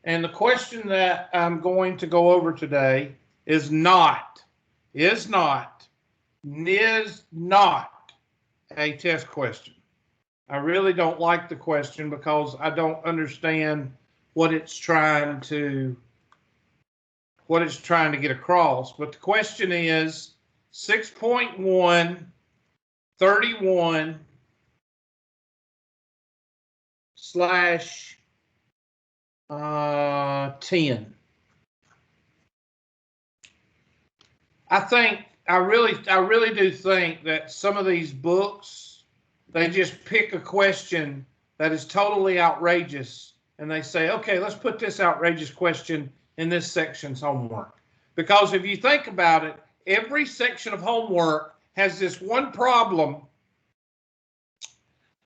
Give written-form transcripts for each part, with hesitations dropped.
And the question that I'm going to go over today is not a test question. I really don't like the question because I don't understand what it's trying to get across. But the question is 6.1 31 slash 10. I really do think that some of these books, they just pick a question that is totally outrageous and they say, okay, let's put this outrageous question in this section's homework. Because if you think about it, every section of homework has this one problem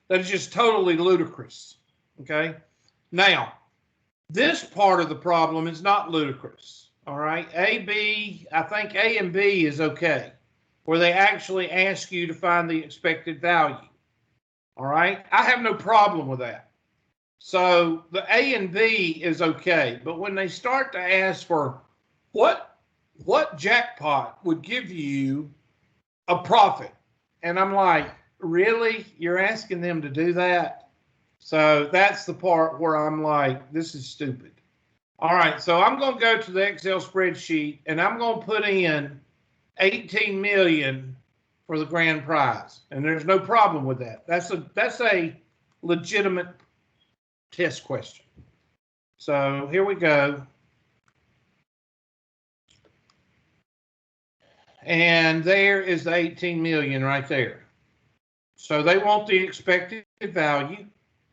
that is just totally ludicrous. Okay? Now, this part of the problem is not ludicrous. All right? I think A and B is okay, where they actually ask you to find the expected value. All right? I have no problem with that. So the A and B is okay. But when they start to ask for what jackpot would give you a profit, and I'm like, really? You're asking them to do that? So that's the part where I'm like, this is stupid. All right, so I'm going to go to the Excel spreadsheet and I'm going to put in 18 million for the grand prize. And there's no problem with that. That's a legitimate test question. So here we go. And there is the 18 million right there. So they want the expected value.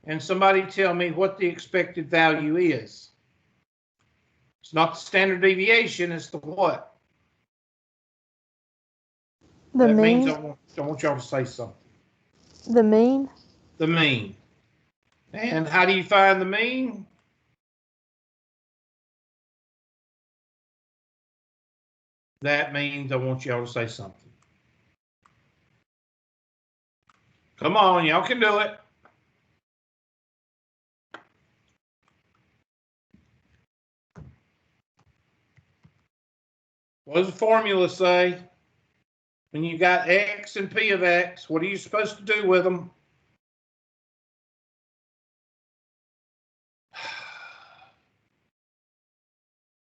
And somebody tell me what the expected value is. It's not the standard deviation, it's the what? The that mean. Means I want y'all to say something. The mean. The mean. And how do you find the mean? That means I want y'all to say something. Come on, y'all can do it. What does the formula say? When you got x and p of x, what are you supposed to do with them?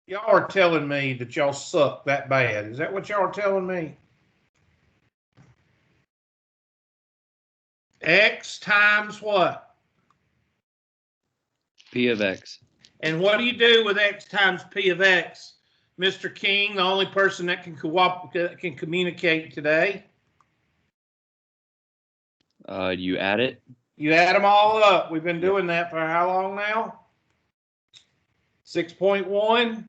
Y'all are telling me that y'all suck that bad. Is that what y'all are telling me? X times what? P of x. And what do you do with x times p of x? Mr. King, the only person that can communicate today. You add it. You add them all up. We've been doing that for how long now? 6.1.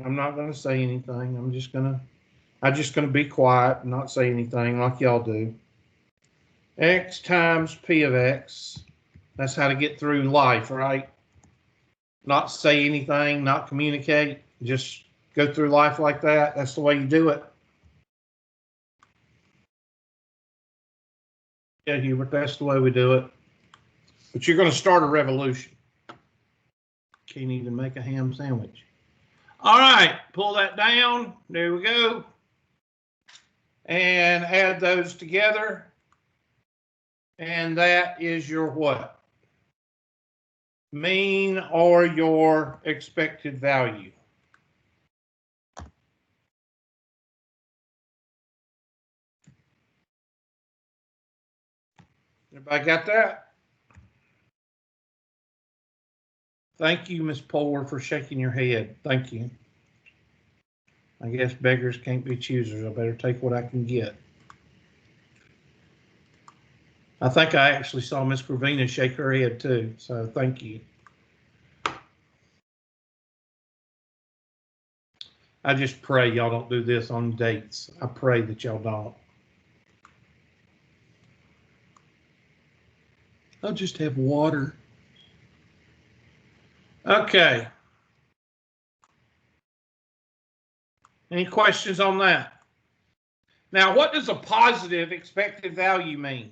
I'm not going to say anything. I'm just going to be quiet and not say anything like y'all do. X times p of x. That's how to get through life, right? Not say anything, not communicate, just go through life like that. That's the way you do it. Yeah, Hubert, that's the way we do it. But you're going to start a revolution. Can't even make a ham sandwich. All right, pull that down. There we go. And add those together. And that is your what? Mean or your expected value. Everybody got that? Thank you, Miss Polar, for shaking your head. Thank you. I guess beggars can't be choosers. I better take what I can get. I think I actually saw Miss Gravina shake her head too, so thank you. I just pray y'all don't do this on dates. I pray that y'all don't. I'll just have water. Okay. Any questions on that? Now, what does a positive expected value mean?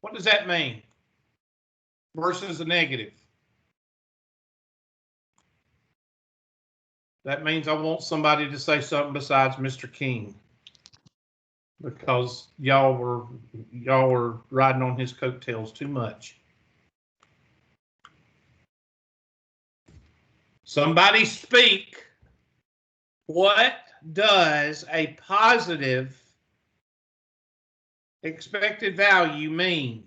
What does that mean versus a negative? That means I want somebody to say something besides Mr. King, because y'all were riding on his coattails too much. Somebody speak. What does a positive expected value mean?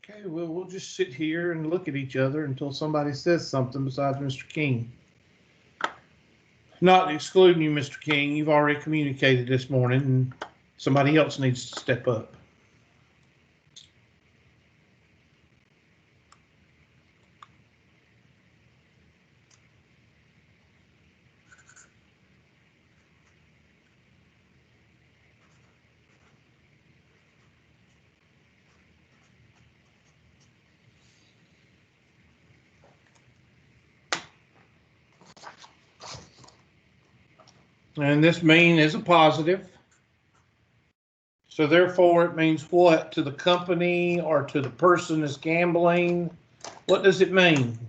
Okay, well, we'll just sit here and look at each other until somebody says something besides Mr. King. Not excluding you, Mr. King. You've already communicated this morning, and somebody else needs to step up. And this mean is a positive. So therefore, it means what to the company or to the person that's gambling? What does it mean?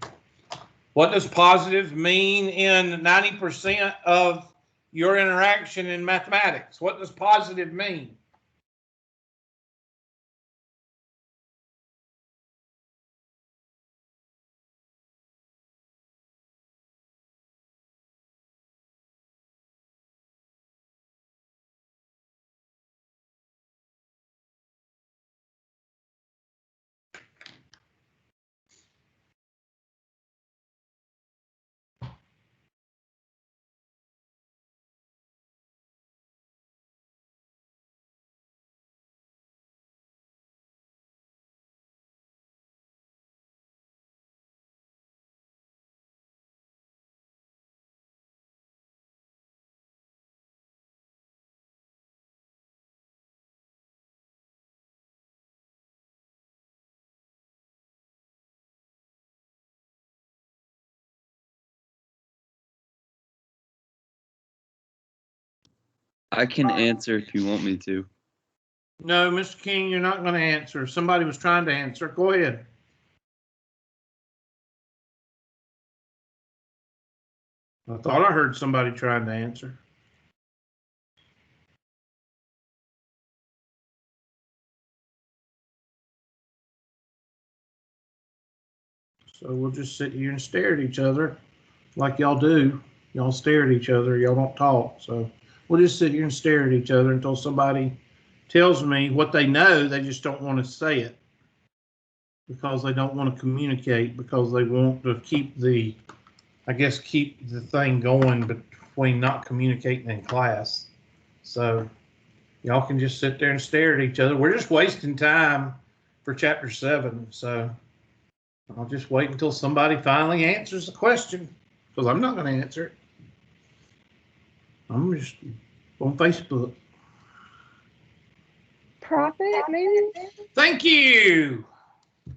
What does positive mean in 90% of your interaction in mathematics? What does positive mean? I can answer if you want me to. No, Mr. King, you're not going to answer. Somebody was trying to answer. Go ahead. I thought I heard somebody trying to answer. So we'll just sit here and stare at each other like y'all do. Y'all stare at each other. Y'all don't talk. So we'll just sit here and stare at each other until somebody tells me what they know. They just don't want to say it because they don't want to communicate, because they want to keep the thing going between not communicating in class. So y'all can just sit there and stare at each other. We're just wasting time for chapter 7. So I'll just wait until somebody finally answers the question, because I'm not going to answer it. I'm just on Facebook. Profit, maybe? Thank you. It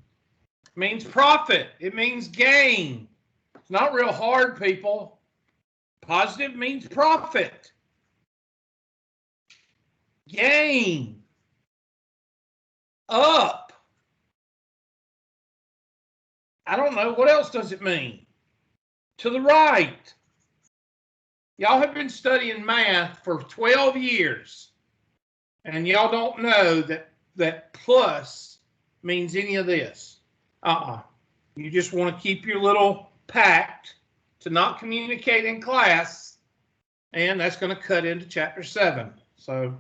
means profit. It means gain. It's not real hard, people. Positive means profit. Gain. Up. I don't know. What else does it mean? To the right. Y'all have been studying math for 12 years, and y'all don't know that plus means any of this. You just want to keep your little pact to not communicate in class, and that's going to cut into chapter 7. So,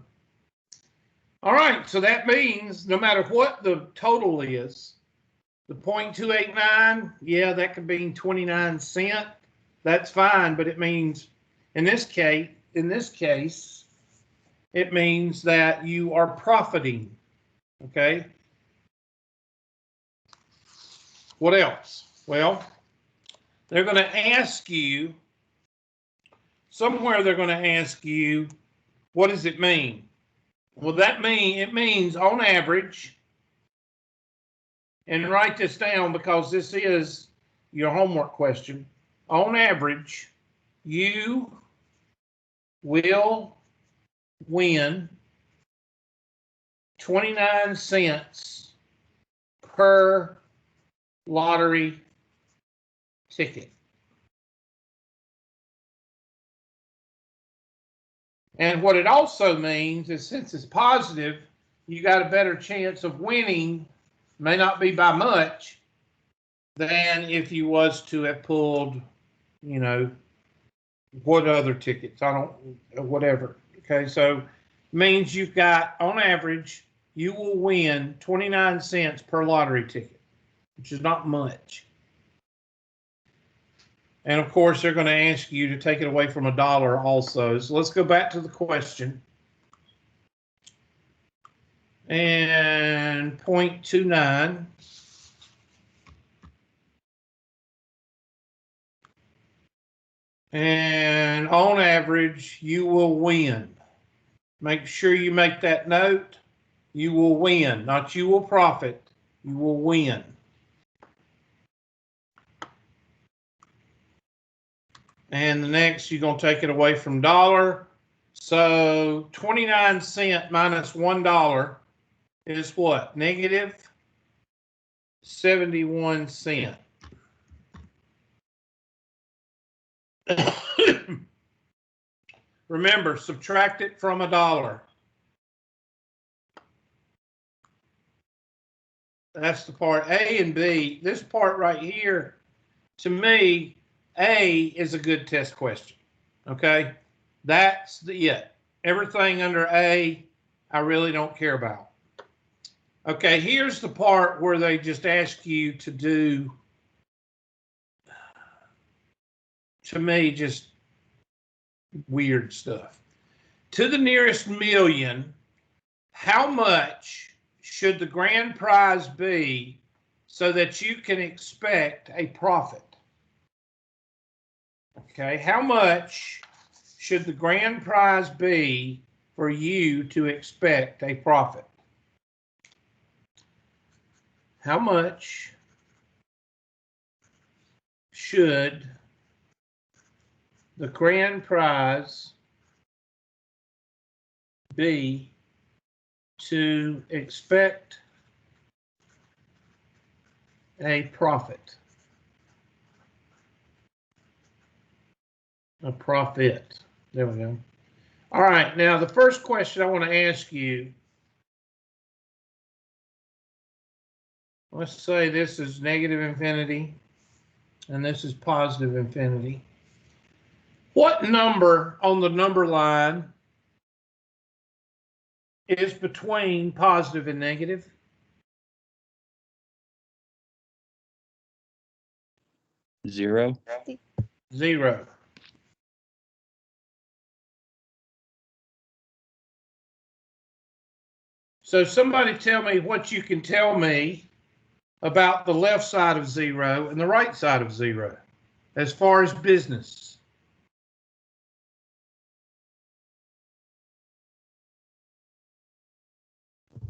all right, so that means no matter what the total is, the 0.289, yeah, that could mean 29 cents. That's fine, but it means in this case, it means that you are profiting. Okay. What else? Well, they're going to ask you somewhere. They're going to ask you, what does it mean? Well, it means on average, and write this down because this is your homework question. On average, you will win 29 cents per lottery ticket. And what it also means is, since it's positive, you got a better chance of winning, may not be by much, than if you was to have pulled, you know, what other tickets? Whatever. Okay, so means you've got, on average, you will win 29 cents per lottery ticket, which is not much. And of course, they're going to ask you to take it away from $1 also. So let's go back to the question. And 0.29. And on average, you will win. Make sure you make that note. You will win, not you will profit. You will win. And the next, you're going to take it away from $1. So 29 cents minus $1 is what? Negative 71 cents. Remember, subtract it from $1. That's the part A and B. This part right here, to me, A is a good test question. Okay, that's it. Everything under A, I really don't care about. Okay, here's the part where they just ask you to do, to me, just weird stuff. To the nearest million, how much should the grand prize be so that you can expect a profit? Okay, how much should the grand prize be for you to expect a profit? How much should the grand prize be to expect a profit? A profit. There we go. All right, now the first question I want to ask you, let's say this is negative infinity and this is positive infinity. What number on the number line is between positive and negative? 0. 0. So somebody tell me what you can tell me about the left side of 0 and the right side of 0 as far as business.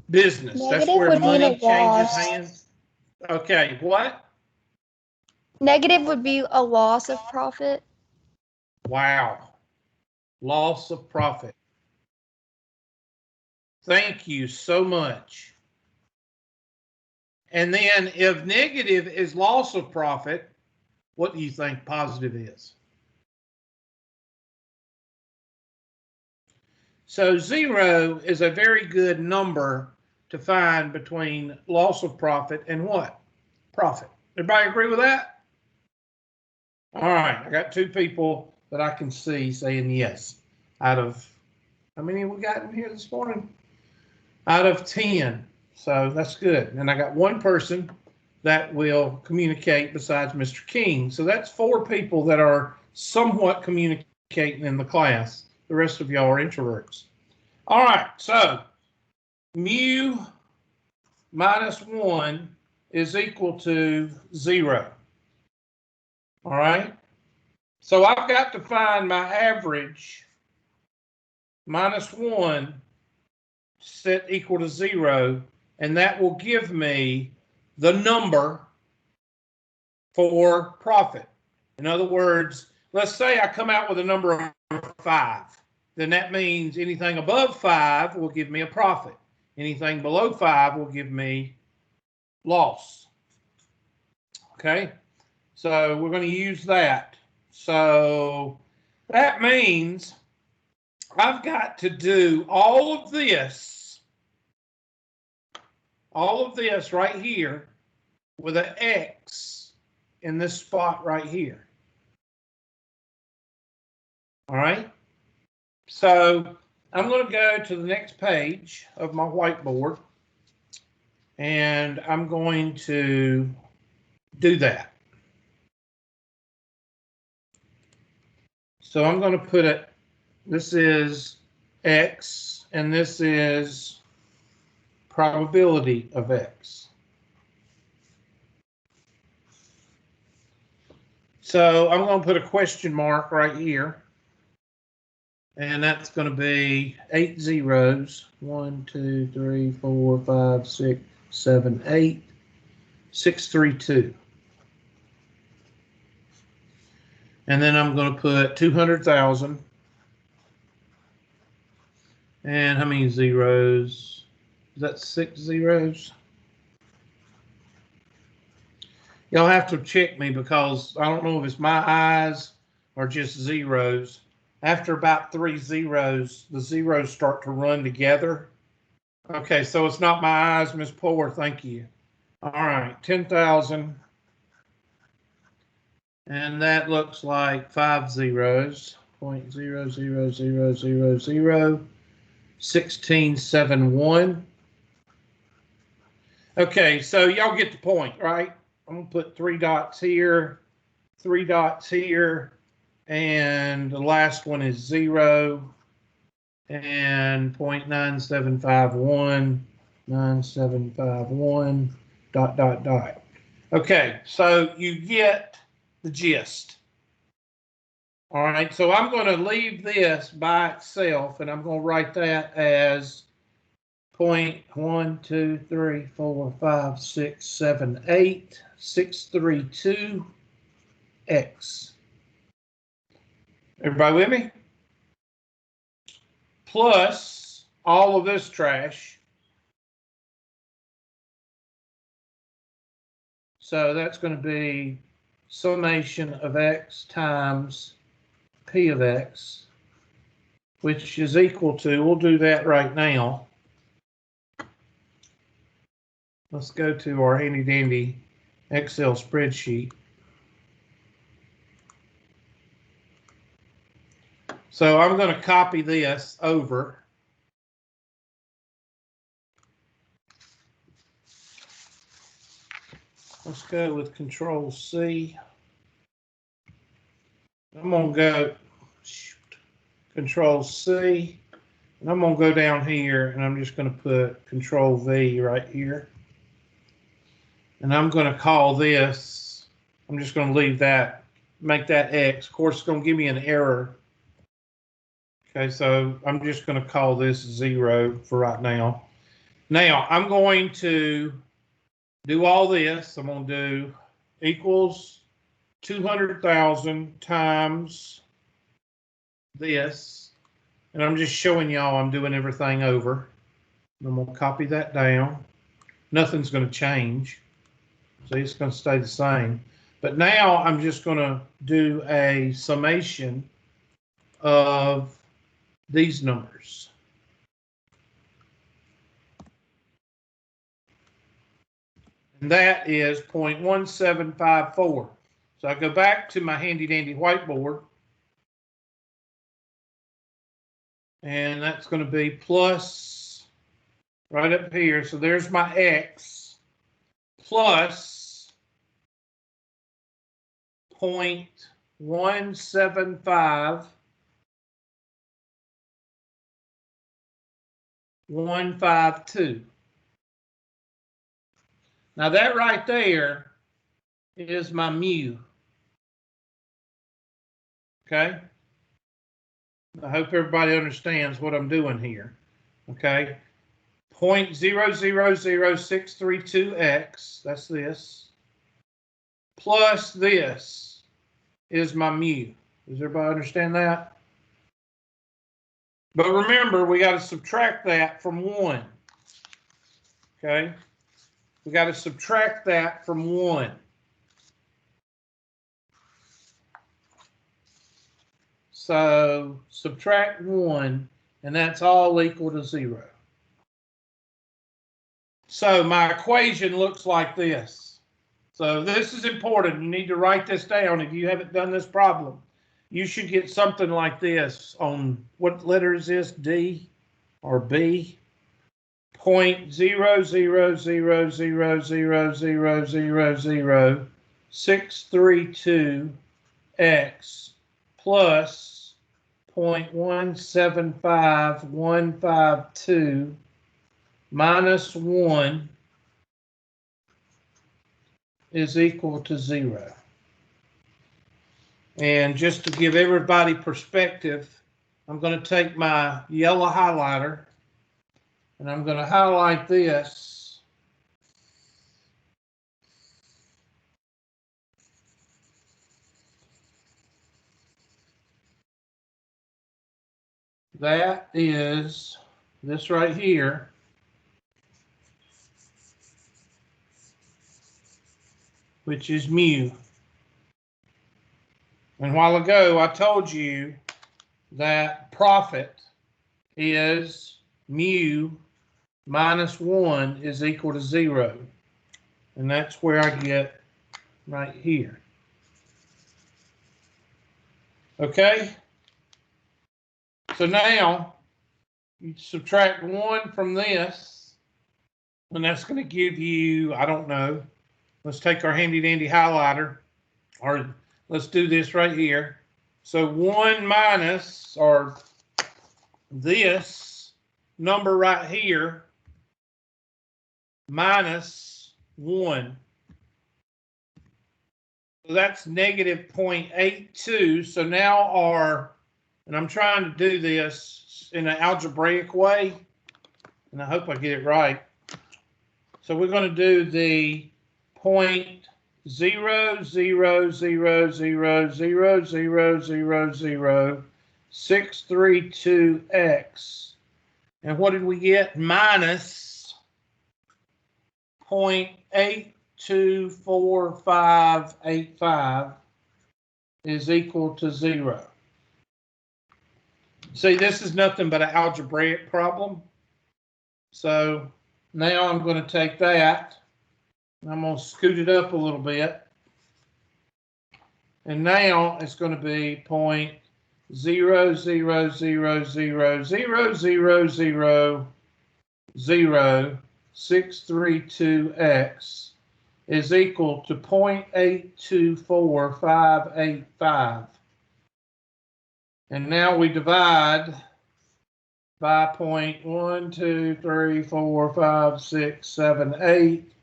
Business. Negative That's where would mean money a changes loss. hands. Okay, what? Negative would be a loss of profit. Wow. Loss of profit. Thank you so much. And then if negative is loss of profit, what do you think positive is? So 0 is a very good number to find between loss of profit and what? Profit. Everybody agree with that? All right, I got 2 people that I can see saying yes. Out of, how many we got in here this morning? Out of 10. So that's good. And I got 1 person that will communicate besides Mr. King. So that's 4 people that are somewhat communicating in the class. The rest of y'all are introverts. All right, so mu minus 1 is equal to 0. All right, so I've got to find my average minus 1 set equal to 0, and that will give me the number for profit. In other words, let's say I come out with a number of 5. Then that means anything above 5 will give me a profit. Anything below 5 will give me loss. Okay, so we're going to use that. So that means I've got to do all of this right here with an X in this spot right here. All right, so I'm going to go to the next page of my whiteboard, and I'm going to do that. So I'm going to put it, this is X, and this is probability of X. So I'm going to put a question mark right here. And that's going to be 8 zeros. 1, 2, 3, 4, 5, 6, 7, 8, 6, 3, 2. And then I'm going to put 200,000. And how many zeros? Is that 6 zeros? Y'all have to check me because I don't know if it's my eyes or just zeros. After about 3 zeros, the zeros start to run together. Okay, so it's not my eyes, Miss Poor, thank you. All right, 10,000. And that looks like 5 zeros. 0.00000 1671. Okay, so y'all get the point, right? I'm gonna put 3 dots here, 3 dots here, and the last one is 0 and 0.9751, 9751, ... Okay, so you get the gist. All right, so I'm going to leave this by itself, and I'm going to write that as 0.12345678632 x. Everybody with me? Plus all of this trash. So that's going to be summation of x times p of x, which is equal to, we'll do that right now. Let's go to our handy dandy Excel spreadsheet. So I'm going to copy this over. Let's go with Control C. I'm going to go Control C, and I'm going to go down here, and I'm just going to put Control V right here. And I'm going to call this, I'm just going to leave that, make that X. Of course, it's going to give me an error. Okay, so I'm just going to call this 0 for right now. Now, I'm going to do all this. I'm going to do equals 200,000 times this. And I'm just showing y'all I'm doing everything over. I'm going to copy that down. Nothing's going to change. So it's going to stay the same. But now I'm just going to do a summation of these numbers. And that is 0.1754. So I go back to my handy dandy whiteboard. And that's going to be plus right up here. So there's my X plus 0.175 152. Now that right there is my mu. Okay. I hope everybody understands what I'm doing here. Okay. 0.000632x, that's this, plus this is my mu. Does everybody understand that? But remember, we got to subtract that from 1. Okay? We got to subtract that from 1. So subtract 1, and that's all equal to 0. So my equation looks like this. So this is important. You need to write this down if you haven't done this problem. You should get something like this on, what letter is this, D or B? 0.0000000632x plus 0.175152 minus 1 is equal to 0. And just to give everybody perspective, I'm going to take my yellow highlighter and I'm going to highlight this. That is this right here. Which is mu. And a while ago, I told you that profit is mu minus 1 is equal to 0. And that's where I get right here. Okay? So now, you subtract 1 from this, and that's going to give you, I don't know, let's take our handy dandy highlighter, or let's do this right here. So 1 minus, or this number right here, minus 1. So that's negative 0.82. So now and I'm trying to do this in an algebraic way, and I hope I get it right. So we're going to do the 0.0000000632x. And what did we get? Minus 0.824585 is equal to 0. See, this is nothing but an algebraic problem. So now I'm going to take that, and I'm going to scoot it up a little bit. And now it's going to be 0.0000000632x is equal to 0.824585. And now we divide by 0.1, 2, 3, 4, 5, 6, 7, 8.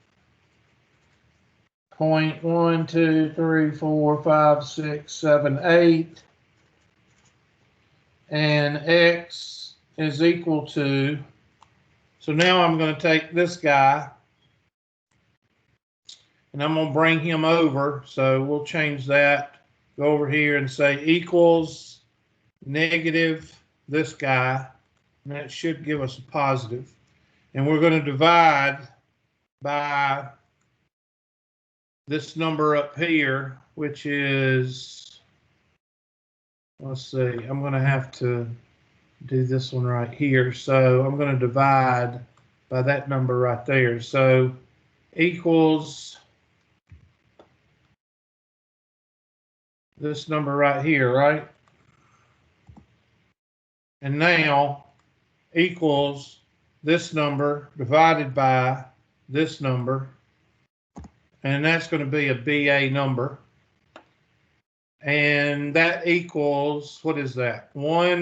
0.1, 2, 3, 4, 5, 6, 7, 8. And x is equal to, so now I'm going to take this guy and I'm going to bring him over. So we'll change that, go over here and say equals negative this guy, and that should give us a positive. And we're going to divide by this number up here, which is, let's see, I'm going to have to do this one right here. So I'm going to divide by that number right there. So equals this number right here, right? And now equals this number divided by this number. And that's going to be a BA number. And that equals, what is that? What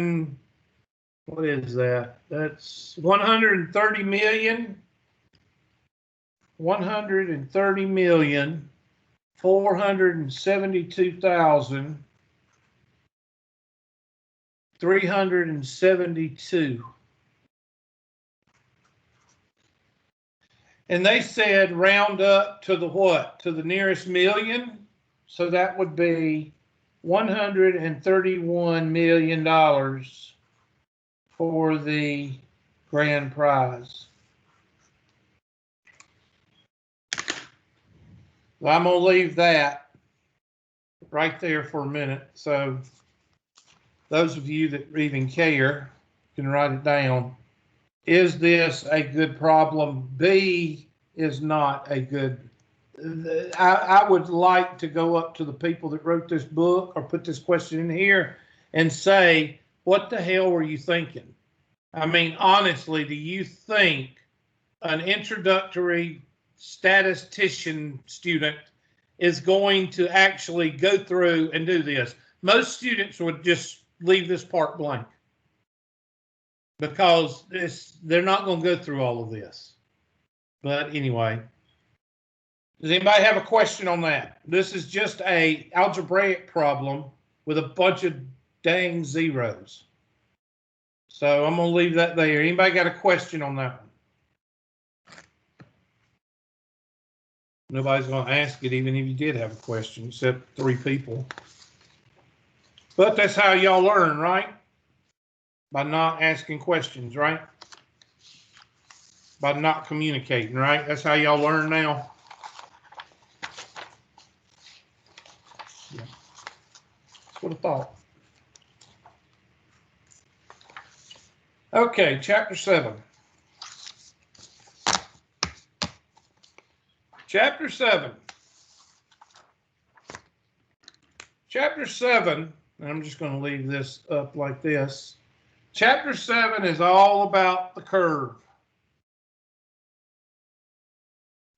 is that? That's 130 million. 130,472,372. And they said round up to the what? To the nearest million. So that would be $131 million for the grand prize. I'm going to leave that right there for a minute. So those of you that even care can write it down. Is this a good problem? B is not a good. I would like to go up to the people that wrote this book or put this question in here and say, what the hell were you thinking? I mean, honestly, do you think an introductory statistician student is going to actually go through and do this? Most students would just leave this part blank because they're not going to go through all of this. But anyway, does anybody have a question on that? This is just a algebraic problem with a bunch of dang zeros. So I'm going to leave that there. Anybody got a question on that one? Nobody's going to ask it, even if you did have a question, except 3 people. But that's how y'all learn, right? By not asking questions, right? By not communicating, right? That's how y'all learn now. Yeah. That's what I thought. Okay, chapter 7. Chapter 7. Chapter 7, and I'm just going to leave this up like this. Chapter 7 is all about the curve.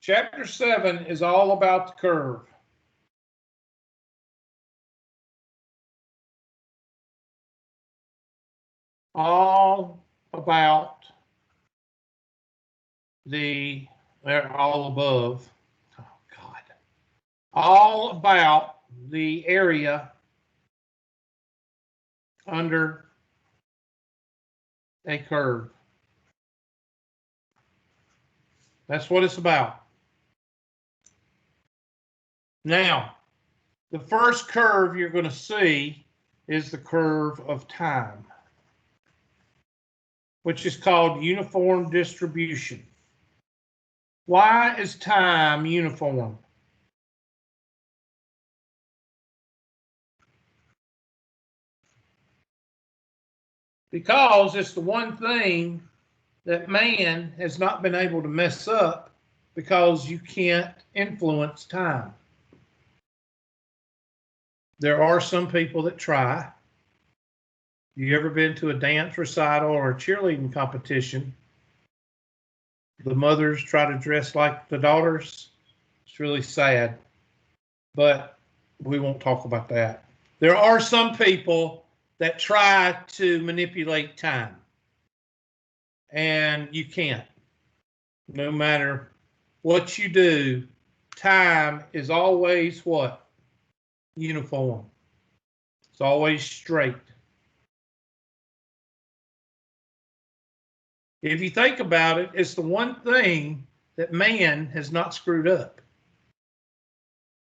Chapter 7 is all about the curve. All about they're all above. Oh, God. All about the area under a curve. That's what it's about. Now, the first curve you're going to see is the curve of time, which is called uniform distribution. Why is time uniform? Because it's the one thing that man has not been able to mess up, because you can't influence time. There are some people that try. You ever been to a dance recital or a cheerleading competition? The mothers try to dress like the daughters. It's really sad, but we won't talk about that. There are some people that try to manipulate time, and you can't. No matter what you do, time is always what? Uniform. It's always straight. If you think about it, it's the one thing that man has not screwed up.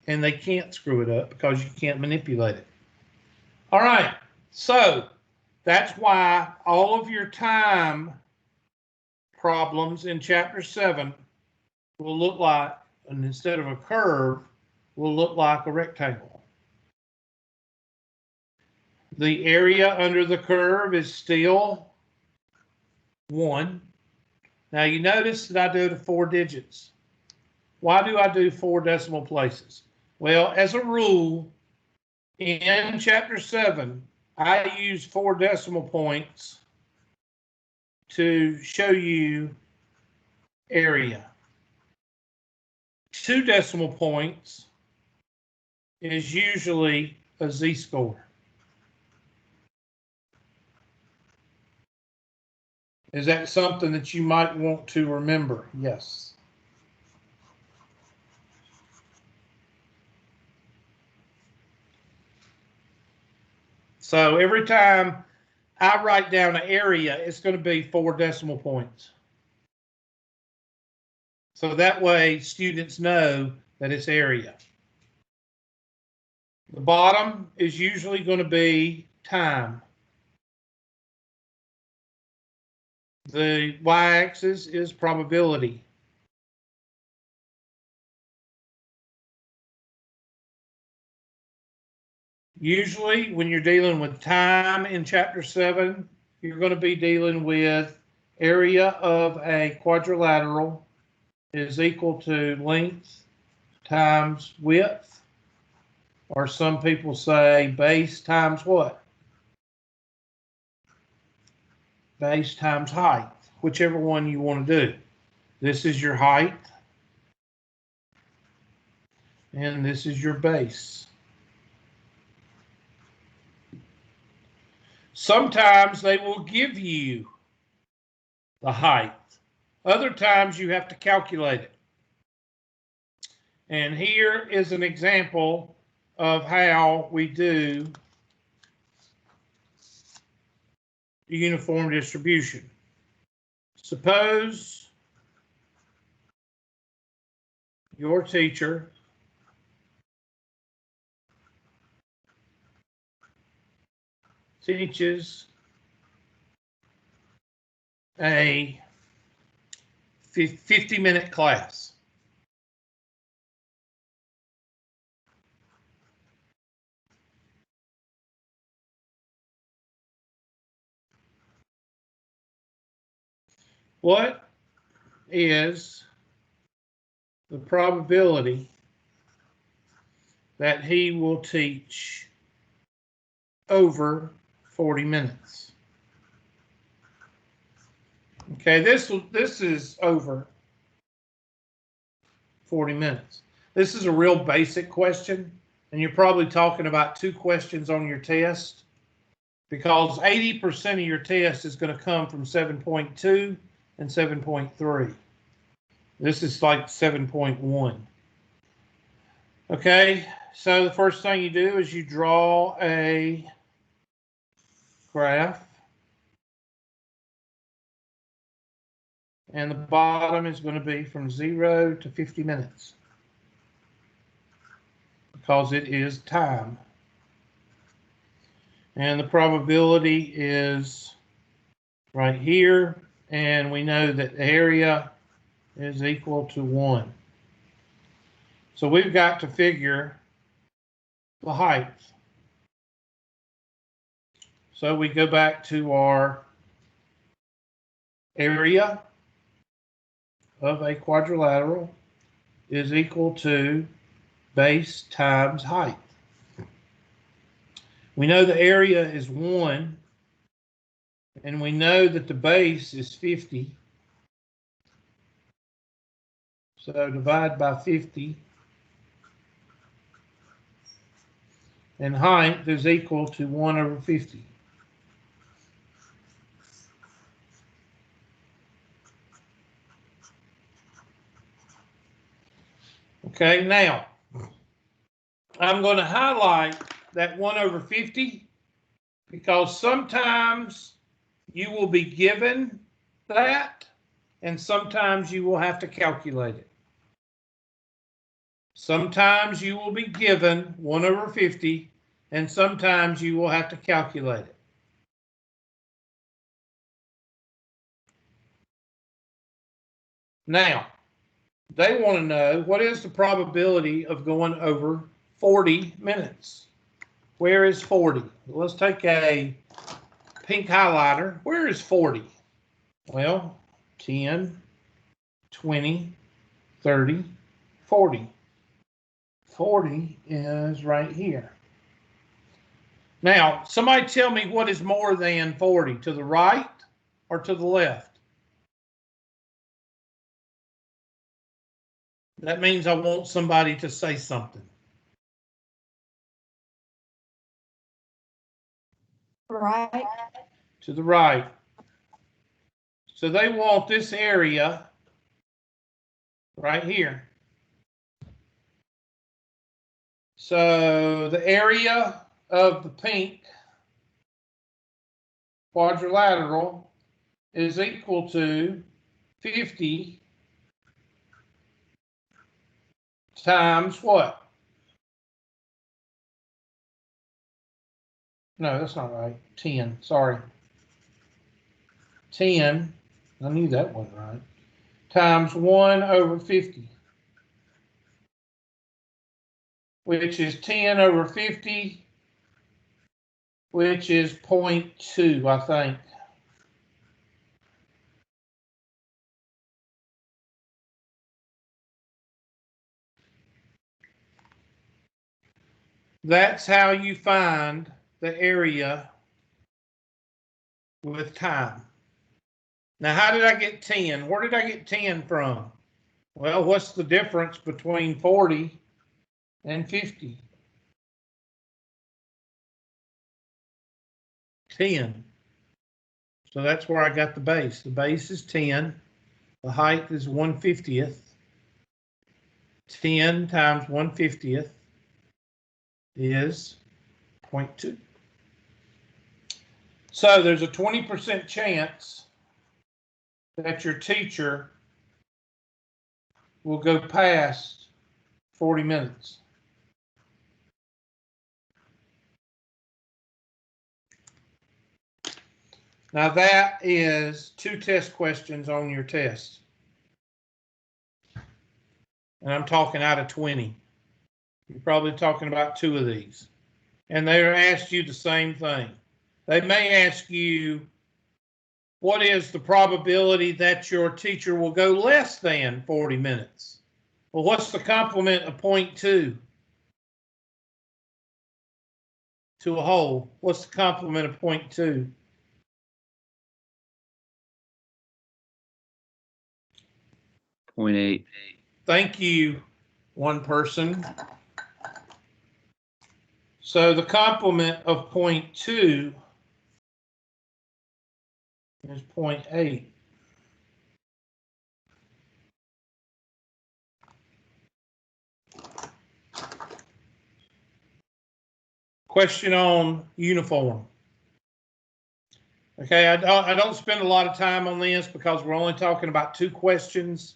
And they can't screw it up because you can't manipulate it. All right, so that's why all of your time problems in chapter 7 will look like, and instead of a curve, will look like a rectangle. The area under the curve is still 1. Now you notice that I do the 4 digits. Why do I do 4 decimal places? Well, as a rule, in chapter 7, I use 4 decimal points to show you area. 2 decimal points is usually a z-score. Is that something that you might want to remember? Yes. So every time I write down an area, it's going to be 4 decimal points. So that way students know that it's area. The bottom is usually going to be time. The y-axis is probability. Usually when you're dealing with time in chapter 7, you're going to be dealing with area of a quadrilateral is equal to length times width, or some people say base times what? Base times height, whichever one you want to do. This is your height, and this is your base. Sometimes they will give you the height. Other times you have to calculate it. And here is an example of how we do the uniform distribution. Suppose your teacher teaches a 50-minute class. What is the probability that he will teach over 40 minutes? Okay, this is over 40 minutes. This is a real basic question, and you're probably talking about 2 questions on your test, because 80% of your test is going to come from 7.2 and 7.3. This is like 7.1. Okay, so the first thing you do is you draw a graph. And the bottom is going to be from 0 to 50 minutes, because it is time. And the probability is right here, and we know that the area is equal to 1. So we've got to figure the height. So we go back to our area of a quadrilateral is equal to base times height. We know the area is 1, and we know that the base is 50. So divide by 50, and height is equal to 1 over 50. Okay, now I'm going to highlight that 1 over 50, because sometimes you will be given that, and sometimes you will have to calculate it. Sometimes you will be given 1 over 50, and sometimes you will have to calculate it. Now, they want to know, what is the probability of going over 40 minutes? Where is 40? Let's take a pink highlighter. Where is 40? Well, 10, 20, 30, 40. 40 is right here. Now, somebody tell me what is more than 40, to the right or to the left? That means I want somebody to say something. Right. To the right. So they want this area right here. So the area of the pink quadrilateral is equal to 50 times what? No, that's not right. 10, sorry. 10, I knew that wasn't right, times 1 over 50, which is 10 over 50 which is 0.2, I think. That's how you find the area with time. Now, how did I get 10? Where did I get 10 from? Well, what's the difference between 40 and 50? 10. So that's where I got the base. The base is 10. The height is 1/50th. 10 times 1/50th is 0.2. So there's a 20% chance that your teacher will go past 40 minutes. Now that is 2 test questions on your test. And I'm talking out of 20. You're probably talking about 2 of these. And they're asked you the same thing. They may ask you, what is the probability that your teacher will go less than 40 minutes? Well, what's the complement of 0.2 to a whole? What's the complement of 0.2? .8. Thank you, one person. So the complement of 0.2 is 0.8. Question on uniform. Okay, I don't spend a lot of time on this because we're only talking about 2 questions.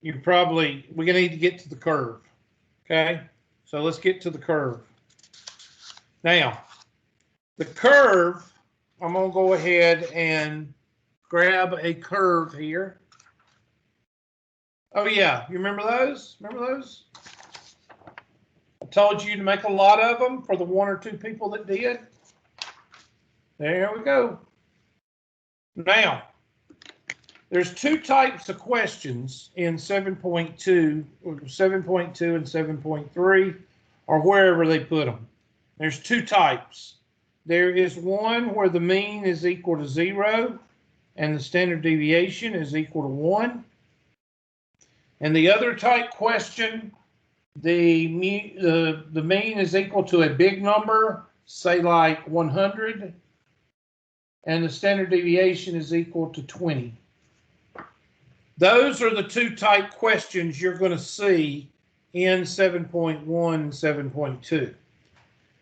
We're gonna need to get to the curve. Okay, so let's get to the curve. Now, the curve, I'm gonna go ahead and grab a curve here. Oh yeah, you remember those? Remember those? I told you to make a lot of them for the 1 or 2 people that did. There we go. Now, there's 2 types of questions in 7.2, or 7.2 and 7.3, or wherever they put them. There's 2 types. There is one where the mean is equal to 0 and the standard deviation is equal to 1. And the other type question, the mean is equal to a big number, say like 100, and the standard deviation is equal to 20. Those are the 2 type questions you're going to see in 7.1 and 7.2.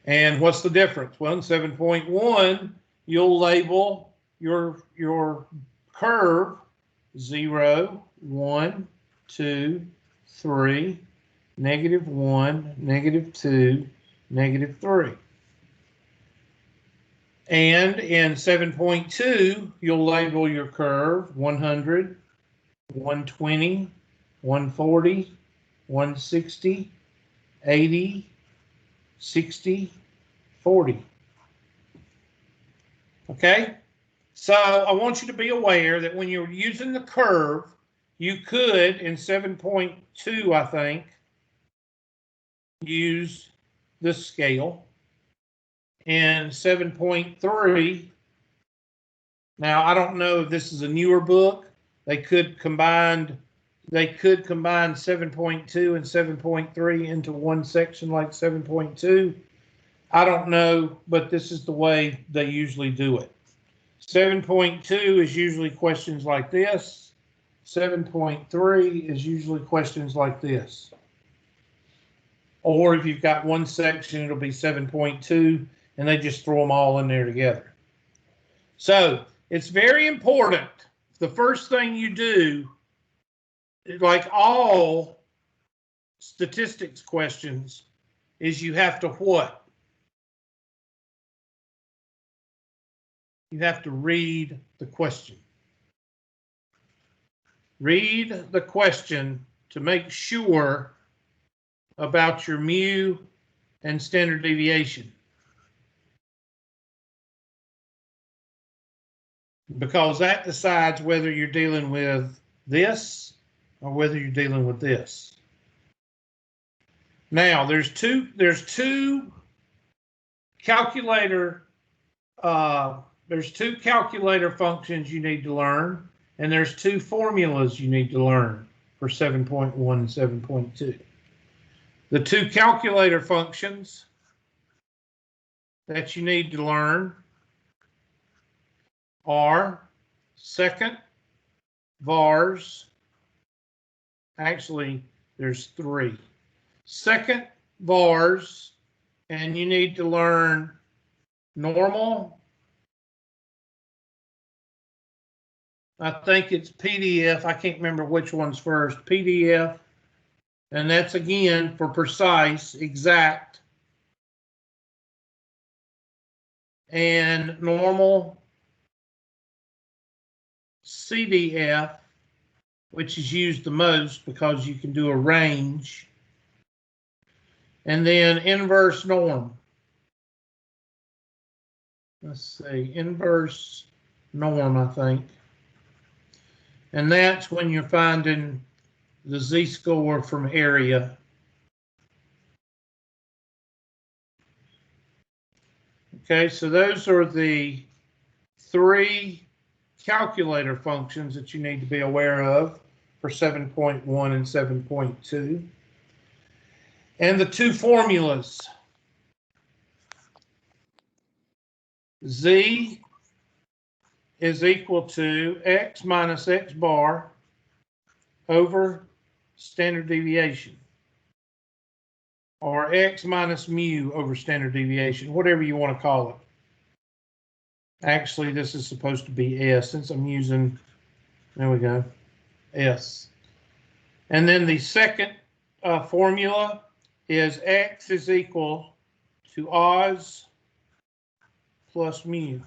And what's the difference? Well, in 7.1, you'll label your curve 0, 1, 2, 3, -1, -2, -3. And in 7.2, you'll label your curve 100, 120, 140, 160, 80, 60, 40. Okay? So I want you to be aware that when you're using the curve, you could, in 7.2, I think, use the scale. In 7.3, now I don't know if this is a newer book. They could combine 7.2 and 7.3 into one section like 7.2. I don't know, but this is the way they usually do it. 7.2 is usually questions like this. 7.3 is usually questions like this. Or if you've got one section, it'll be 7.2, and they just throw them all in there together. So it's very important. The first thing you do, like all statistics questions, is you have to what? You have to read the question. Read the question to make sure about your mu and standard deviation. because that decides whether you're dealing with this or whether you're dealing with this. Now, there's two calculator functions you need to learn, and there's two formulas you need to learn for 7.1 and 7.2. The two calculator functions that you need to learn are second vars. Actually, there's three. Second vars, and you need to learn normal. I think it's PDF. I can't remember which one's first. PDF, and that's again for precise, exact, and normal CDF, which is used the most because you can do a range, and then inverse norm. Let's see, inverse norm, I think. And that's when you're finding the z-score from area. Okay, so those are the three calculator functions that you need to be aware of for 7.1 and 7.2. And the two formulas. Z is equal to x minus x bar over standard deviation, or x minus mu over standard deviation, whatever you want to call it. Actually, this is supposed to be S since I'm using, there we go, S. And then the second formula is x is equal to Oz plus mu.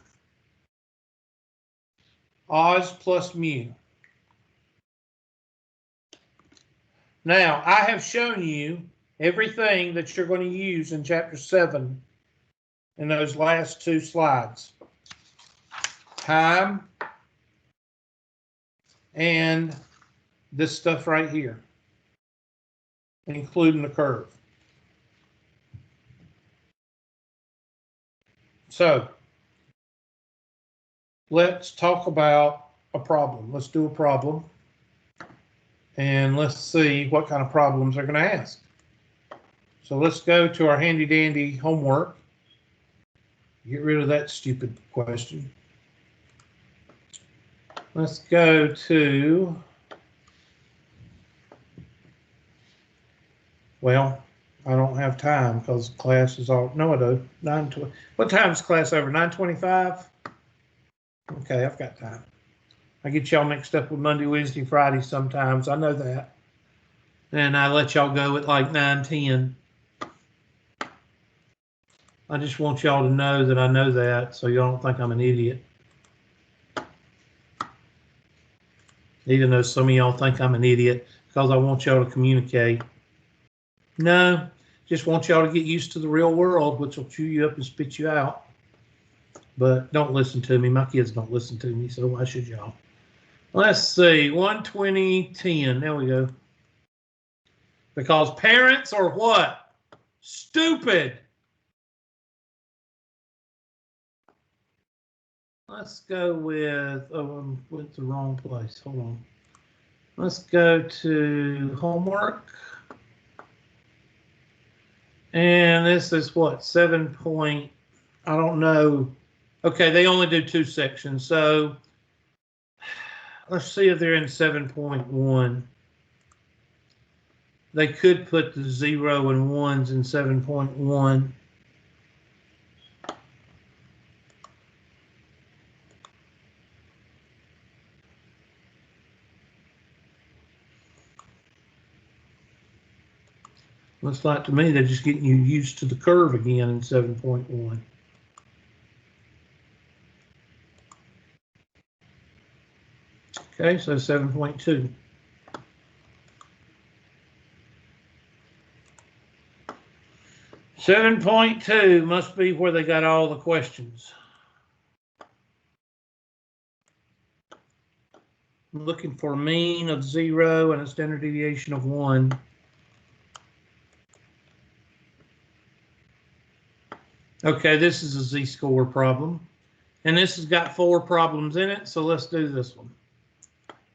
Oz plus mu. Now, I have shown you everything that you're going to use in Chapter 7 in those last two slides. Time and this stuff right here, including the curve. So, let's talk about a problem. Let's do a problem. And let's see what kind of problems they're going to ask. So let's go to our handy dandy homework. Get rid of that stupid question. Let's go to, well, I don't have time because class is all, no I do, 9:20. What time is class over, 9:25? Okay, I've got time. I get y'all mixed up with Monday, Wednesday, Friday sometimes. I know that. And I let y'all go at like 9:10. I just want y'all to know that I know that, so y'all don't think I'm an idiot. Even though some of y'all think I'm an idiot, because I want y'all to communicate. No, just want y'all to get used to the real world, which will chew you up and spit you out. But don't listen to me. My kids don't listen to me, so why should y'all? Let's see, 120:10. There we go. Because parents are what? Stupid. Let's go with, oh, I went to the wrong place. Hold on. Let's go to homework. And this is what, 7 point, I don't know. Okay, they only do two sections. So let's see if they're in 7.1. They could put the 0 and 1s in 7.1. Looks like to me they're just getting you used to the curve again in 7.1. Okay, so 7.2. Seven 7.2 must be where they got all the questions. I'm looking for a mean of 0 and a standard deviation of 1. Okay, this is a z-score problem. And this has got 4 problems in it, so let's do this one.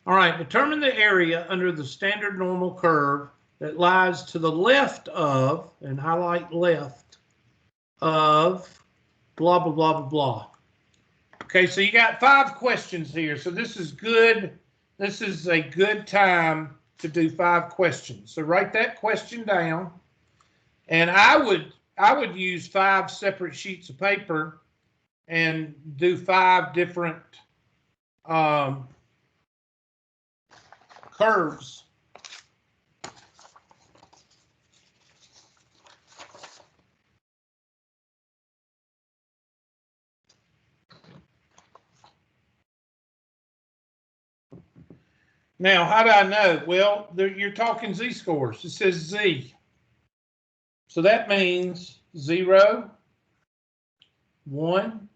All right, determine the area under the standard normal curve that lies to the left of, and highlight left, of blah, blah, blah, blah, blah. Okay, so you got 5 questions here, so this is good. This is a good time to do 5 questions. So write that question down, and I would use 5 separate sheets of paper and do 5 different curves. Now, how do I know? Well, you're talking z-scores. It says z. So that means 0, 1,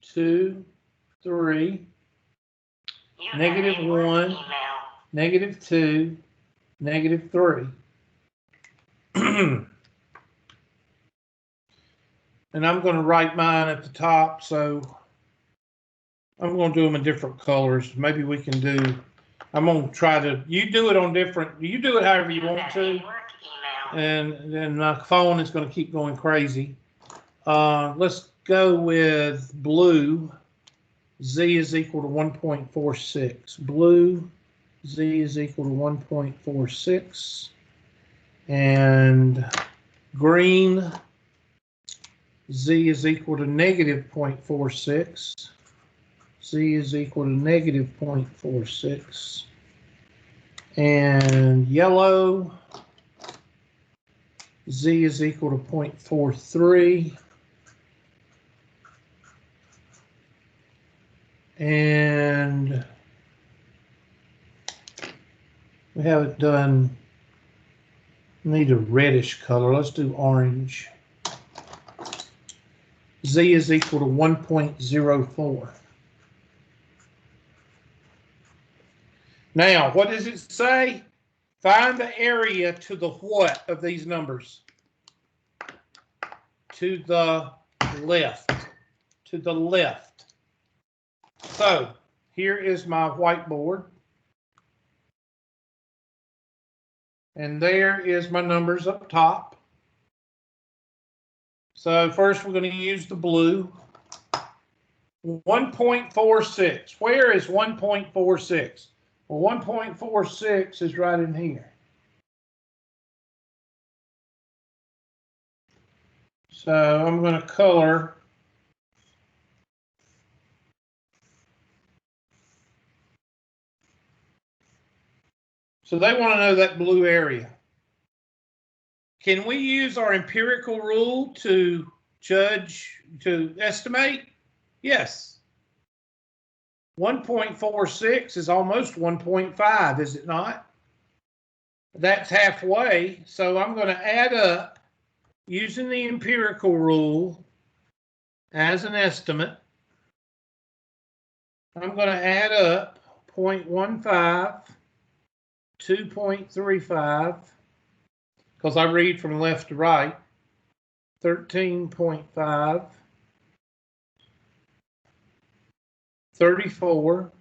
2, 3, -1, -2, -3. And I'm going to write mine at the top, so I'm going to do them in different colors. Maybe we can do, I'm going to try to, you do it on different, you do it however you want to. And then my phone is going to keep going crazy. Let's go with blue. Z is equal to 1.46. Blue, Z is equal to 1.46. And green, Z is equal to -0.46. Z is equal to -0.46. And yellow, Z is equal to 0.43. And we haven't done, need a reddish color. Let's do orange. Z is equal to 1.04. Now, what does it say? Find the area to the what of these numbers? To the left. To the left. So, here is my whiteboard. And there is my numbers up top. So first we're going to use the blue. 1.46. Where is 1.46? Well, 1.46 is right in here. So I'm going to color so they want to know that blue area. Can we use our empirical rule to judge, to estimate? Yes. 1.46 is almost 1.5, is it not? That's halfway, so I'm going to add up using the empirical rule as an estimate. I'm going to add up 0.15, 2.35, because I read from left to right, 13.5, 34,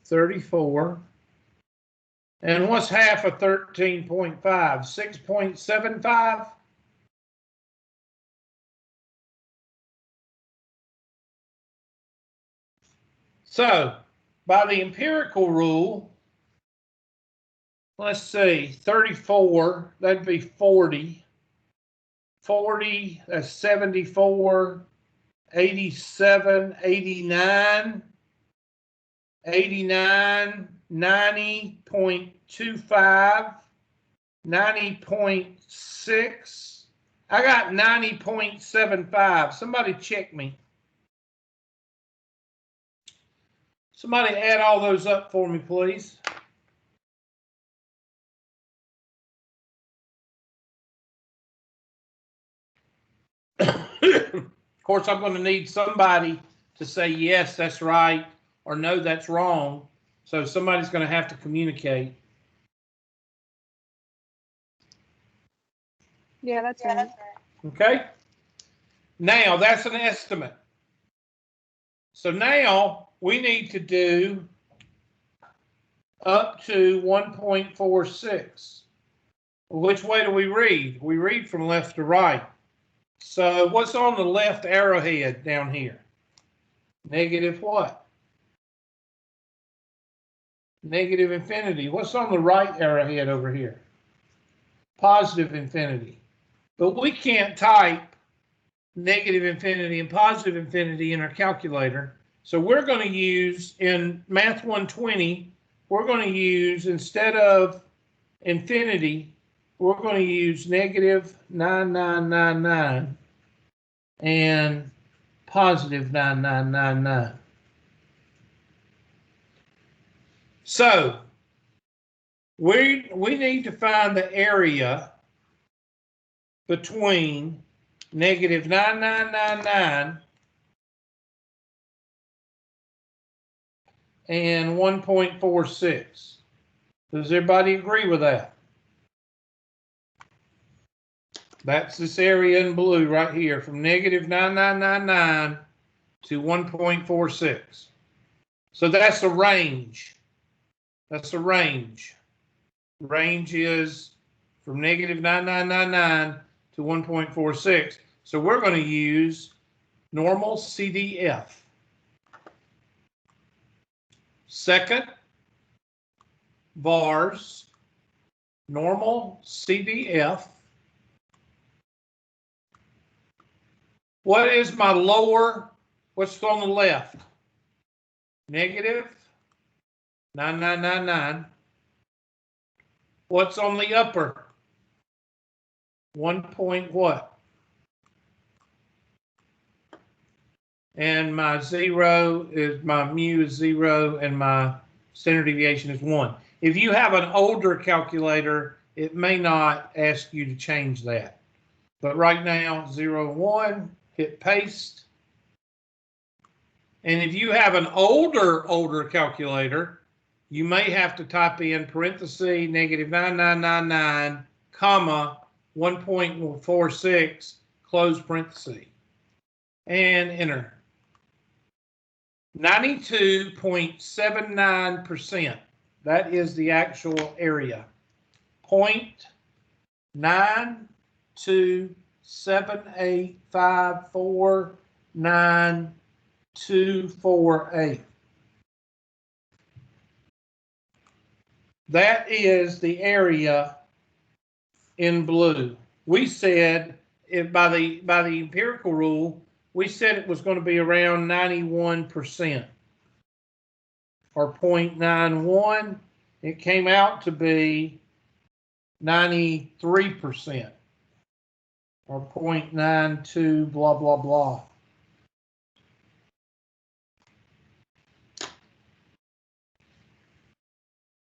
34, and what's half of 13.5? 6.75? So, by the empirical rule, let's see, 34, that'd be 40. 40, that's 74, 87, 89, 89, 90.25, 90.6. I got 90.75. Somebody check me. Somebody add all those up for me, please. Of course, I'm going to need somebody to say, yes, that's right, or no, that's wrong. So somebody's going to have to communicate. Yeah, that's right. Okay? Now, that's an estimate. So now we need to do up to 1.46. Which way do we read? We read from left to right. So what's on the left arrowhead down here? Negative what? Negative infinity. What's on the right arrowhead over here? Positive infinity. But we can't type negative infinity and positive infinity in our calculator. So we're going to use, in Math 120, we're going to use, instead of infinity, we're going to use negative 9999 and positive 9999. So we need to find the area between negative 9999 and 1.46. Does everybody agree with that? That's this area in blue right here, from negative 9999 to 1.46. So that's a range. That's a range. Range is from negative 9999 to 1.46. So we're going to use normal CDF. Second, bars, normal CDF. What is my lower? What's on the left? Negative 9999. What's on the upper? 1 point what? And my zero is, my mu is 0, and my standard deviation is 1. If you have an older calculator, it may not ask you to change that. But right now, 0, 1, hit paste. And if you have an older calculator, you may have to type in parenthesis negative 9999, comma, 1.46, close parenthesis, and enter. 92.79%. That is the actual area. 0.9278549248. That is the area in blue. We said, if by the empirical rule, we said it was going to be around 91% or 0.91. It came out to be 93% or 0.92, blah, blah, blah.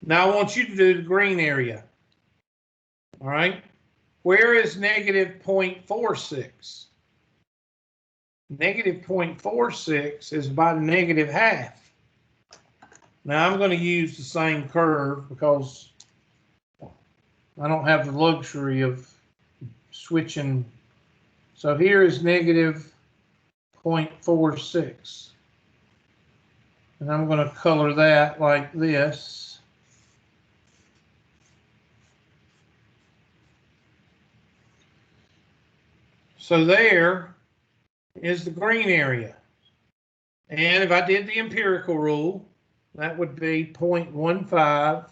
Now I want you to do the green area. All right. Where is negative 0.46? Negative 0.46 is about a negative half. Now I'm going to use the same curve because I don't have the luxury of switching. So here is negative 0.46. And I'm going to color that like this. So there is the green area. And if I did the empirical rule, that would be 0.15,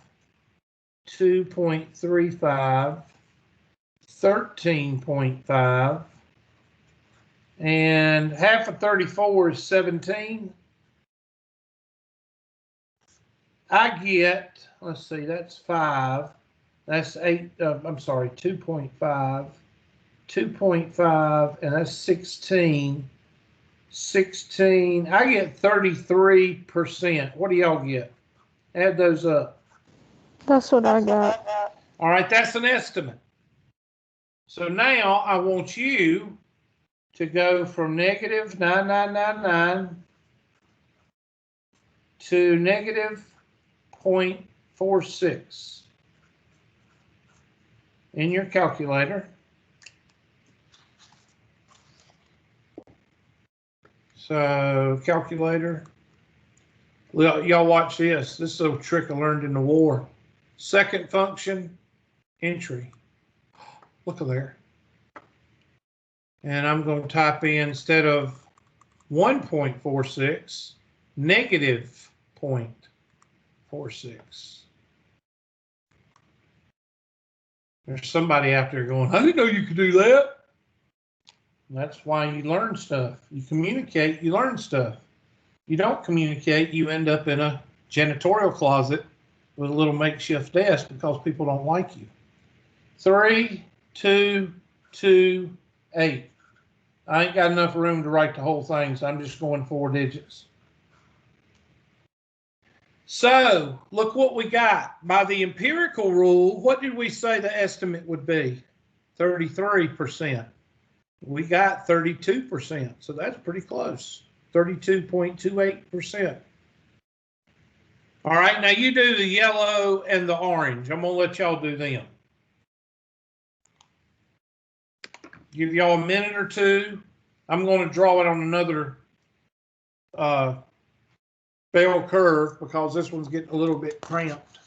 2.35, 13.5, and half of 34 is 17. I get, let's see, that's 5. That's 8, I'm sorry, 2.5. 2.5, and that's 16. 16, I get 33%. What do y'all get? Add those up. That's what I got. All right, that's an estimate. So now I want you to go from negative 9999 to negative 0.46 in your calculator. So calculator, y'all watch this. This is a trick I learned in the war. Second function, entry. Look at there. And I'm going to type in, instead of 1.46, negative 0.46. There's somebody out there going, I didn't know you could do that. That's why you learn stuff. You communicate, you learn stuff. You don't communicate, you end up in a janitorial closet with a little makeshift desk because people don't like you. 3, 2, 2, 8. I ain't got enough room to write the whole thing, so I'm just going 4 digits. So look what we got. By the empirical rule, what did we say the estimate would be? 33%. We got 32%, so that's pretty close. 32.28%. All right, now you do the yellow and the orange. I'm going to let y'all do them. Give y'all a minute or two. I'm going to draw it on another bell curve because this one's getting a little bit cramped.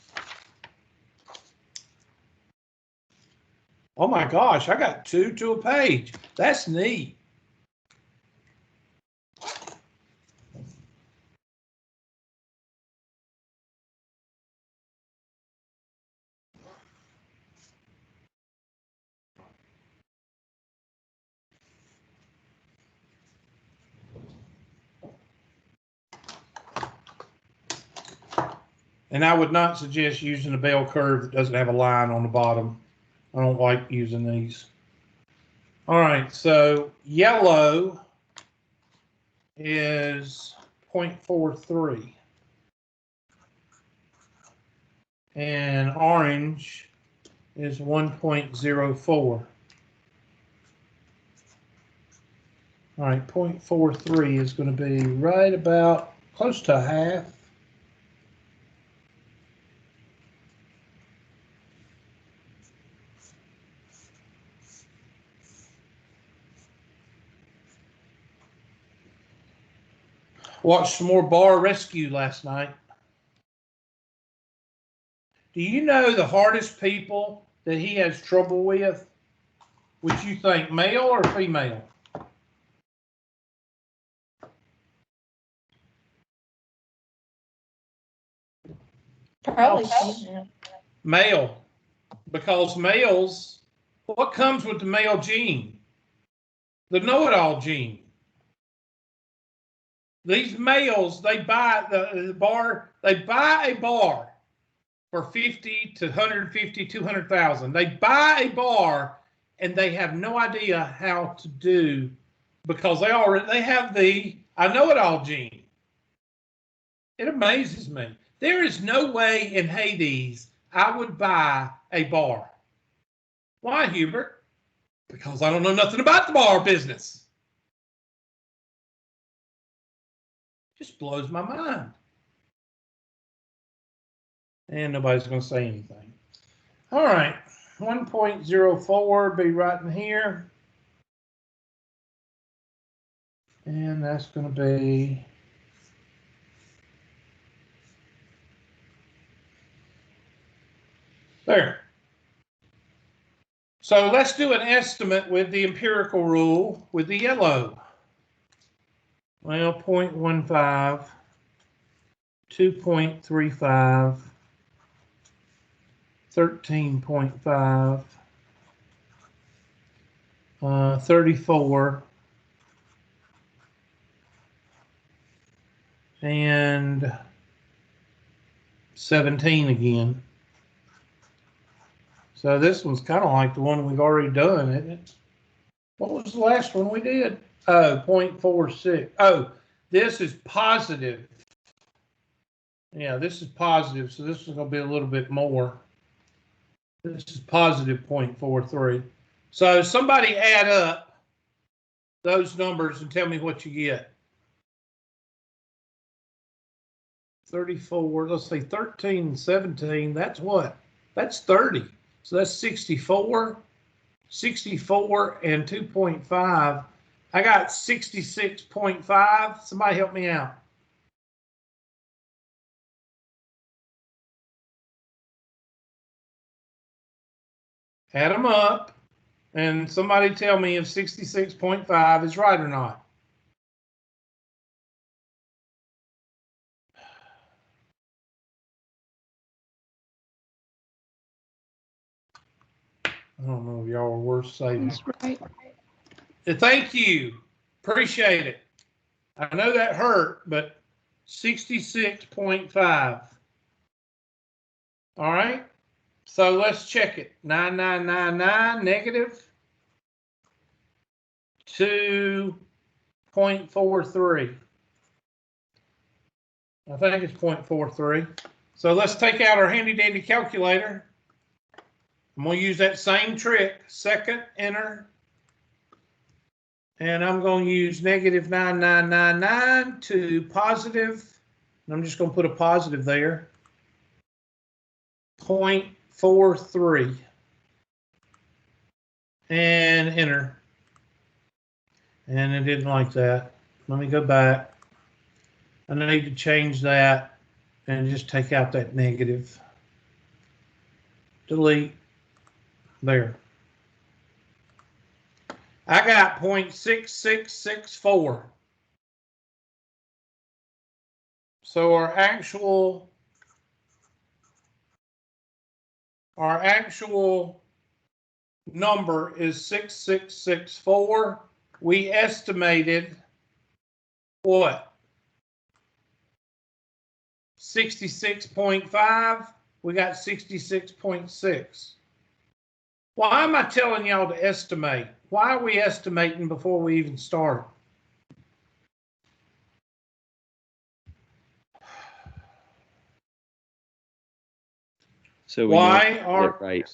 Oh my gosh, I got 2 to a page. That's neat. And I would not suggest using a bell curve that doesn't have a line on the bottom. I don't like using these. All right, so yellow is 0.43. And orange is 1.04. All right, 0.43 is going to be right about close to half. Watched some more Bar Rescue last night. Do you know the hardest people that he has trouble with? Would you think male or female? Probably. Male. Because males, what comes with the male gene? The know-it-all gene. These males, they buy the bar, they buy a bar for 50 to 150, 200,000. They buy a bar and they have no idea how to do, because they have the I know it all gene. It amazes me. There is no way in Hades I would buy a bar. Why, Hubert? Because I don't know nothing about the bar business. Just blows my mind. And nobody's going to say anything. All right, 1.04 be right in here. And that's going to be there. So let's do an estimate with the empirical rule with the yellow. Well, 0.15, 2.35, 13.5, 34, and 17 again. So this one's kind of like the one we've already done, isn't it? What was the last one we did? Oh, 0.46. Oh, this is positive. Yeah, this is positive, so this is going to be a little bit more. This is positive 0.43. So somebody add up those numbers and tell me what you get. 34, let's say 13 and 17, that's what? That's 30. So that's 64. 64 and 2.5. I got 66.5. Somebody help me out. Add them up, and somebody tell me if 66.5 is right or not. I don't know if y'all are worth saving. That's right. Thank you. Appreciate it. I know that hurt, but 66.5. All right. So let's check it. 9999 negative 2.43. I think it's 0.43. So let's take out our handy dandy calculator. I'm going to use that same trick. Second, enter. And I'm going to use negative 9999 to positive. And I'm just going to put a positive there. 0.43. And enter. And it didn't like that. Let me go back. I need to change that and just take out that negative. Delete. There. I got 0.6664. So our actual number is 6664. We estimated what? 66.5. We got 66.6. Why am I telling y'all to estimate? Why are we estimating before we even start? So Why we are right?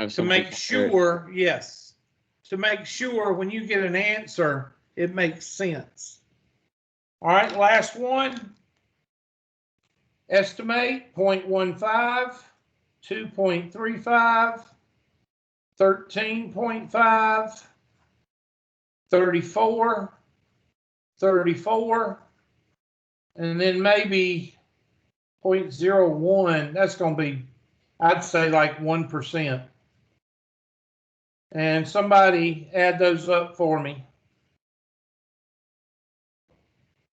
to make sure, yes, to make sure when you get an answer, it makes sense. All right, last one. Estimate 0.15, 2.35, 13.5, 34, 34, and then maybe 0.01. That's going to be, I'd say, like 1%. And somebody add those up for me.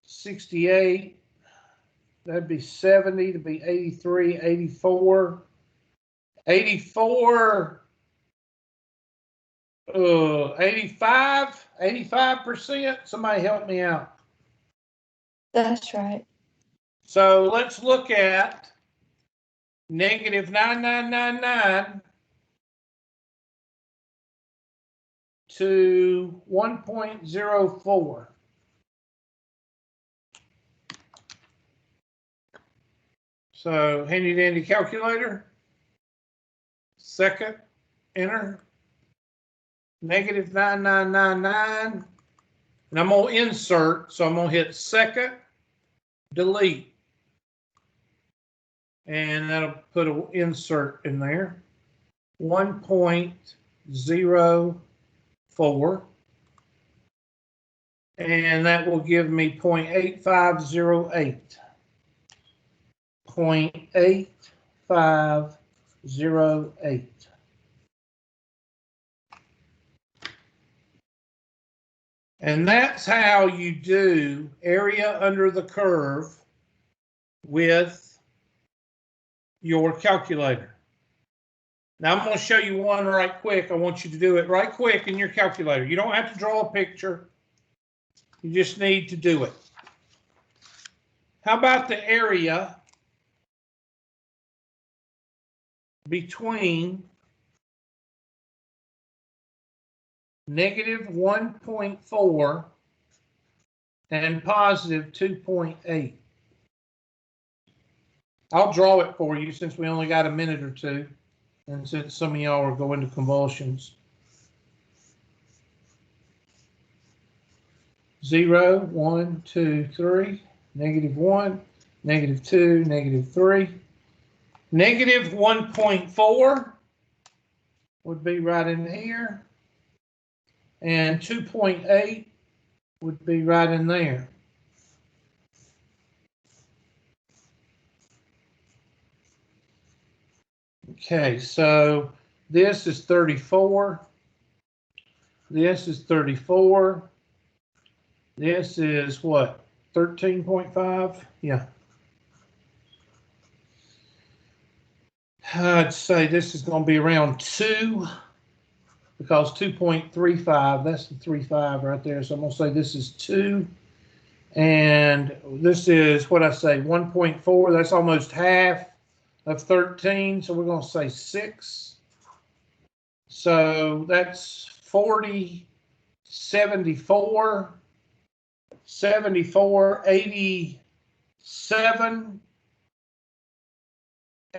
68, that'd be 70, to be 83, 84, 84, 85%. Somebody help me out. That's right. So let's look at negative 9999 to 1.04. So handy dandy calculator. Second, enter. Negative 9999. And I'm going to insert. So I'm going to hit second, delete. And that'll put an insert in there. 1.04. And that will give me 0.8508. 0.8508. And that's how you do area under the curve with your calculator. Now I'm going to show you one right quick. I want you to do it right quick in your calculator. You don't have to draw a picture. You just need to do it. How about the area between negative 1.4 and positive 2.8? I'll draw it for you since we only got a minute or two, and since some of y'all are going to convulsions. 0, 1, 2, 3, negative 1, -2, -3. -1.4 would be right in here. And 2.8 would be right in there. Okay, so this is 34. This is 34. This is what? 13.5? Yeah. I'd say this is going to be around 2 because 2.35, that's the 3.5 right there. So I'm going to say this is 2. And this is what I say, 1.4. That's almost half of 13. So we're going to say 6. So that's 40, 74, 74, 87,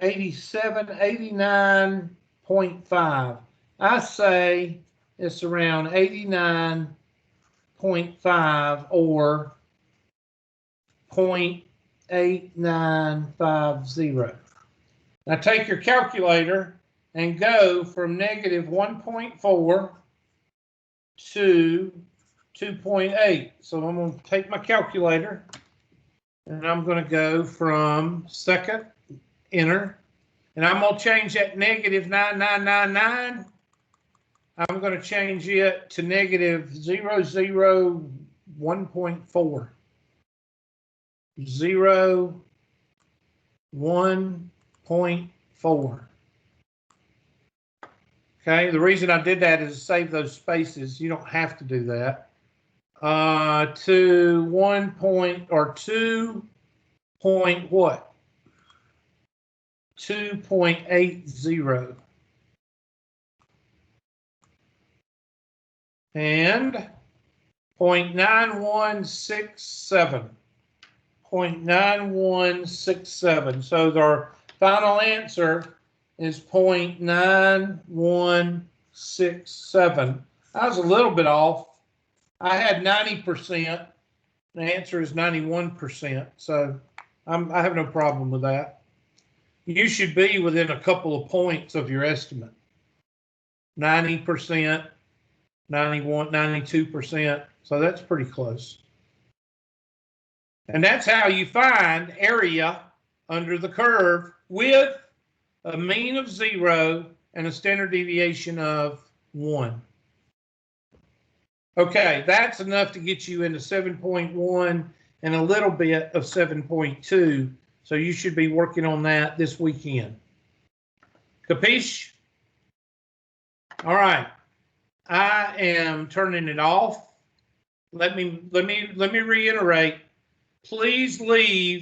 87, 89.5. I say it's around 89.5 or 0.8950. Now take your calculator and go from -1.4 to 2.8. So I'm going to take my calculator and I'm going to go from second, enter, and I'm going to change that -9999. I'm going to change it to -001.4. 0.1.4. Okay, the reason I did that is to save those spaces. You don't have to do that. To 1 point or 2 point what? 2.80. And 0.9167. 0.9167. So our final answer is 0.9167. I was a little bit off. I had 90%. The answer is 91%. So I have no problem with that. You should be within a couple of points of your estimate. 90%, 91, 92%. So that's pretty close. And that's how you find area under the curve with a mean of 0 and a standard deviation of 1. Okay, that's enough to get you into 7.1 and a little bit of 7.2. So you should be working on that this weekend. Capiche? All right. I am turning it off. Let me reiterate. Please leave